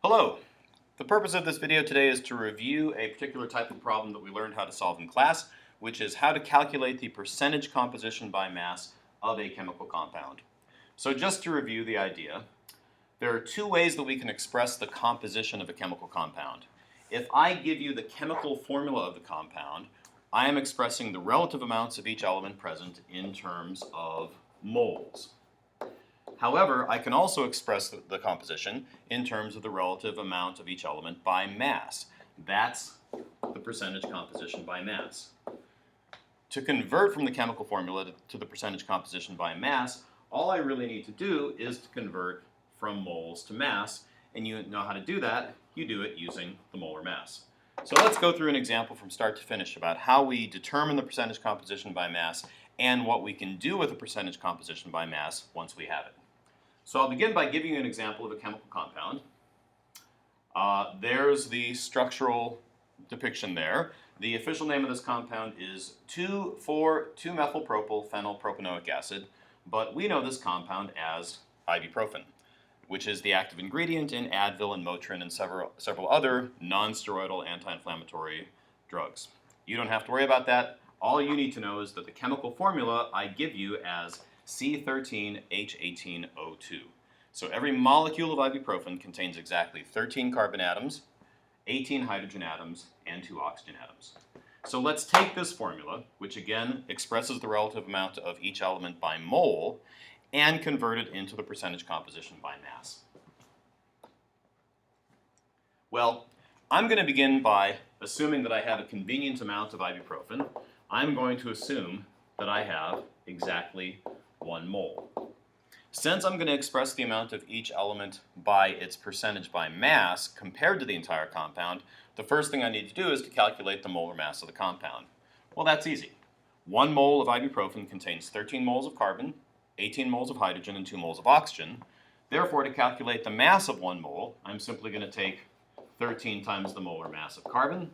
Hello! The purpose of this video today is to review a particular type of problem that we learned how to solve in class, which is how to calculate the percentage composition by mass of a chemical compound. So just to review the idea, there are two ways that we can express the composition of a chemical compound. If I give you the chemical formula of the compound, I am expressing the relative amounts of each element present in terms of moles. However, I can also express the composition in terms of the relative amount of each element by mass. That's the percentage composition by mass. To convert from the chemical formula to the percentage composition by mass, all I really need to do is to convert from moles to mass, and you know how to do that. You do it using the molar mass. So let's go through an example from start to finish about how we determine the percentage composition by mass and what we can do with the percentage composition by mass once we have it. So I'll begin by giving you an example of a chemical compound. There's the structural depiction there. The official name of this compound is 2,4,2-methylpropyl-phenylpropanoic acid, but we know this compound as ibuprofen, which is the active ingredient in Advil and Motrin and several other non-steroidal anti-inflammatory drugs. You don't have to worry about that. All you need to know is that the chemical formula I give you as C13H18O2. So every molecule of ibuprofen contains exactly 13 carbon atoms, 18 hydrogen atoms, and 2 oxygen atoms. So let's take this formula, which again expresses the relative amount of each element by mole, and convert it into the percentage composition by mass. Well, I'm going to begin by assuming that I have a convenient amount of ibuprofen. I'm going to assume that I have exactly 1 mole. Since I'm going to express the amount of each element by its percentage by mass compared to the entire compound, the first thing I need to do is to calculate the molar mass of the compound. Well, that's easy. 1 mole of ibuprofen contains 13 moles of carbon, 18 moles of hydrogen, and 2 moles of oxygen. Therefore, to calculate the mass of 1 mole, I'm simply going to take 13 times the molar mass of carbon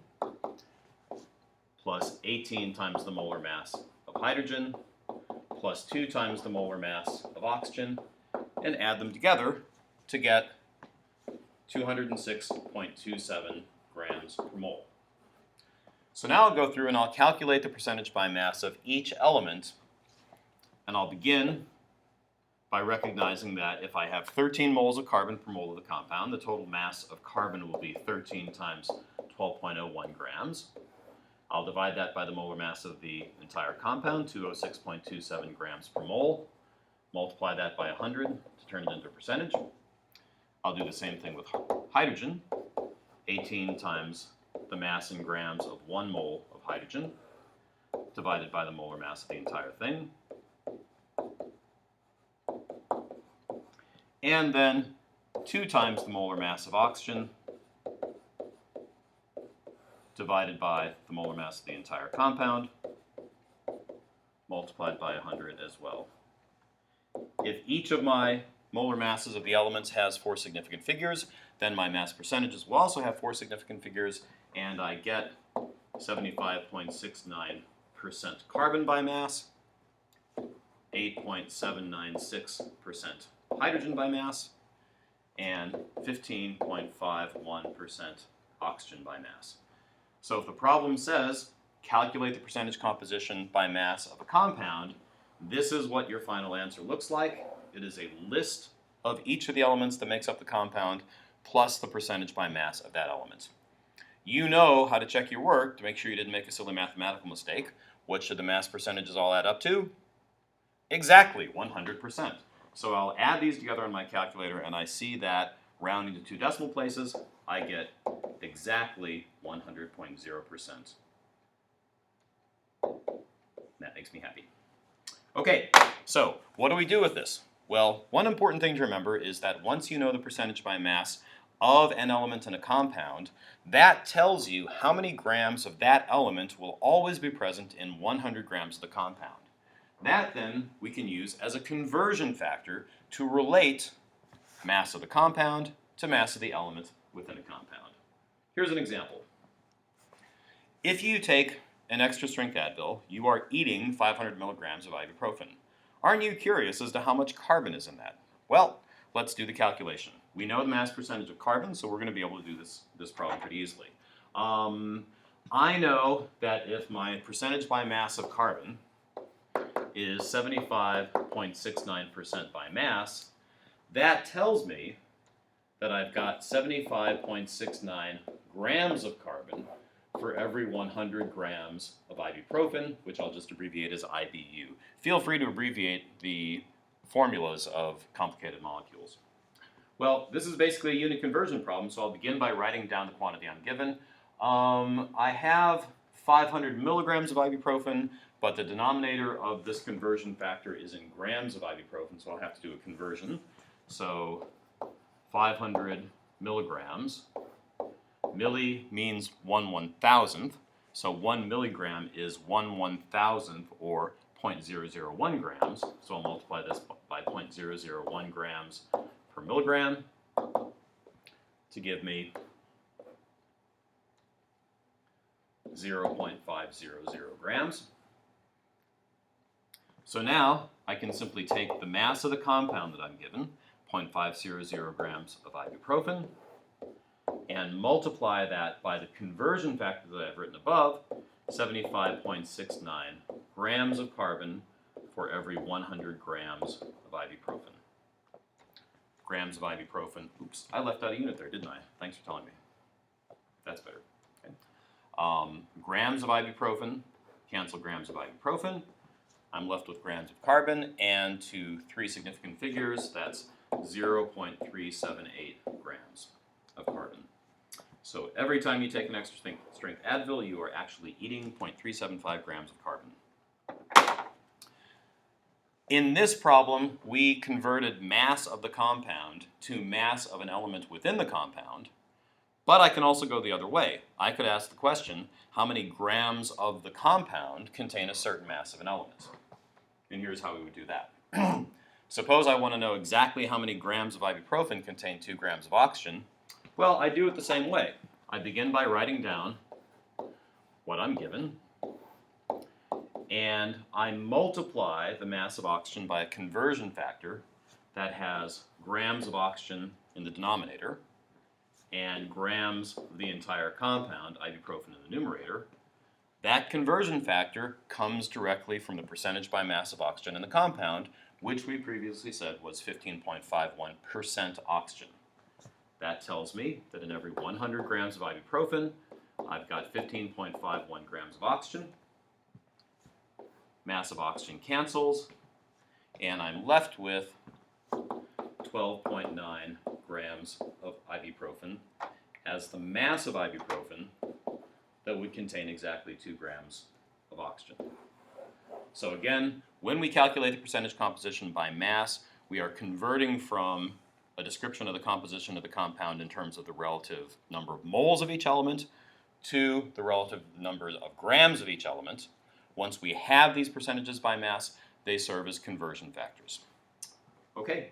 plus 18 times the molar mass of hydrogen plus 2 times the molar mass of oxygen, and add them together to get 206.27 grams per mole. So now I'll go through and I'll calculate the percentage by mass of each element, and I'll begin by recognizing that if I have 13 moles of carbon per mole of the compound, the total mass of carbon will be 13 times 12.01 grams. I'll divide that by the molar mass of the entire compound, 206.27 grams per mole. Multiply that by 100 to turn it into a percentage. I'll do the same thing with hydrogen, 18 times the mass in grams of 1 mole of hydrogen, divided by the molar mass of the entire thing. And then 2 times the molar mass of oxygen, divided by the molar mass of the entire compound, multiplied by 100 as well. If each of my molar masses of the elements has 4 significant figures, then my mass percentages will also have 4 significant figures, and I get 75.69% carbon by mass, 8.796% hydrogen by mass, and 15.51% oxygen by mass. So if the problem says, calculate the percentage composition by mass of a compound, this is what your final answer looks like. It is a list of each of the elements that makes up the compound, plus the percentage by mass of that element. You know how to check your work to make sure you didn't make a silly mathematical mistake. What should the mass percentages all add up to? Exactly, 100%. So I'll add these together on my calculator, and I see that rounding to 2 decimal places, I get exactly 100.0%. That makes me happy. Okay, so what do we do with this? Well, one important thing to remember is that once you know the percentage by mass of an element in a compound, that tells you how many grams of that element will always be present in 100 grams of the compound. That then we can use as a conversion factor to relate mass of the compound to mass of the element within a compound. Here's an example. If you take an extra strength Advil, you are eating 500 milligrams of ibuprofen. Aren't you curious as to how much carbon is in that? Well, let's do the calculation. We know the mass percentage of carbon, so we're going to be able to do this problem pretty easily. I know that if my percentage by mass of carbon is 75.69% by mass, that tells me that I've got 75.69 grams of carbon for every 100 grams of ibuprofen, which I'll just abbreviate as IBU. Feel free to abbreviate the formulas of complicated molecules. Well, this is basically a unit conversion problem, so I'll begin by writing down the quantity I'm given. I have 500 milligrams of ibuprofen, but the denominator of this conversion factor is in grams of ibuprofen, so I'll have to do a conversion. So 500 milligrams. Milli means 1/1000th, so 1 milligram is 1/1000th, or 0.001 grams. So I'll multiply this by 0.001 grams per milligram to give me 0.500 grams. So now I can simply take the mass of the compound that I'm given, 0.500 grams of ibuprofen, and multiply that by the conversion factor that I've written above, 75.69 grams of carbon for every 100 grams of ibuprofen. Grams of ibuprofen. Oops, I left out a unit there, didn't I? Thanks for telling me. That's better. Okay. Grams of ibuprofen, cancel grams of ibuprofen. I'm left with grams of carbon, and to three significant figures, that's 0.378 grams of carbon. So every time you take an extra strength Advil, you are actually eating 0.375 grams of carbon. In this problem, we converted mass of the compound to mass of an element within the compound, but I can also go the other way. I could ask the question, how many grams of the compound contain a certain mass of an element? And here's how we would do that. Suppose I want to know exactly how many grams of ibuprofen contain 2 grams of oxygen. Well, I do it the same way. I begin by writing down what I'm given, and I multiply the mass of oxygen by a conversion factor that has grams of oxygen in the denominator and grams of the entire compound, ibuprofen, in the numerator. That conversion factor comes directly from the percentage by mass of oxygen in the compound, which we previously said was 15.51% oxygen. That tells me that in every 100 grams of ibuprofen, I've got 15.51 grams of oxygen. Mass of oxygen cancels, and I'm left with 12.9 grams of ibuprofen as the mass of ibuprofen that would contain exactly 2 grams of oxygen. So again, when we calculate the percentage composition by mass, we are converting from a description of the composition of the compound in terms of the relative number of moles of each element to the relative number of grams of each element. Once we have these percentages by mass, they serve as conversion factors. Okay,